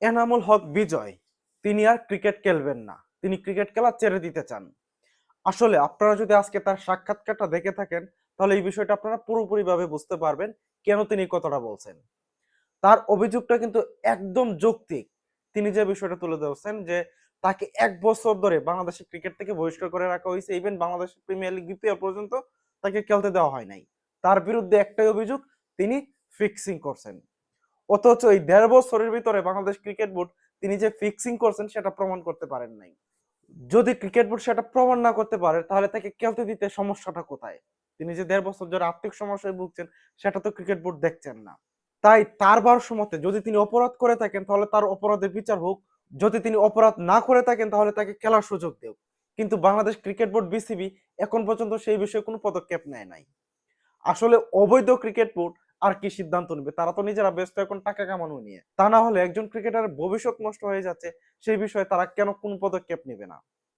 এনামুল হক বিজয় তিনি আর ক্রিকেট খেলবেন না, তিনি ক্রিকেট খেলা ছেড়ে দিতে চান। আসলে আপনারা যদি আজকে তার সাক্ষাৎকারটা দেখে থাকেন তাহলে এই বিষয়টা আপনারা পুরোপুরিভাবে বুঝতে পারবেন কেন তিনি এই কথাটা বলছেন। তার অভিযোগটা কিন্তু একদম যৌক্তিক। তিনি যে বিষয়টা তুলে ধরছেন যে তাকে ১ বছর ধরে বাংলাদেশের ক্রিকেট থেকে বহিষ্কার করে রাখা হয়েছে, even Bangladesh premier league BPL পর্যন্ত তাকে খেলতে দেওয়া হয় নাই। তার বিরুদ্ধে একটাই অভিযোগ, তিনি ফিক্সিং করছেন। অথচ এই ১.৫ বছরের ভিতরে বাংলাদেশ ক্রিকেট বোর্ড তিনি যে ফিক্সিং করছেন সেটা প্রমাণ করতে পারেন নাই। যদি ক্রিকেট বোর্ড সেটা প্রমাণ না করতে পারে তাহলে তাকে খেলতে দিতে সমস্যাটা কোথায়? তিনি যে ১.৫ বছর ধরে আর্থিক সমস্যায় ভুগছেন সেটা তো ক্রিকেট বোর্ড দেখছেন না। তাই তার ভারসাম্যতে যদি তিনি অপরাধ করে থাকেন তাহলে তার অপরাধের বিচার হোক, যদি তিনি অপরাধ না করে থাকেন তাহলে তাকে খেলার সুযোগ দেও। কিন্তু বাংলাদেশ ক্রিকেট বোর্ড বিসিবি এখন পর্যন্ত সেই বিষয়ে কোনো পদক্ষেপ নেয় নাই। আসলে অবৈধ ক্রিকেট বোর্ড আর কি সিদ্ধান্ত নেবে? তারা তো নিজেরা ব্যস্ত এখন টাকা কামানো নিয়ে। তা না হলে একজন ক্রিকেটারের ভবিষ্যৎ নষ্ট হয়ে যাচ্ছে, সেই বিষয়ে তারা কেন কোন পদক্ষেপ নেবে না?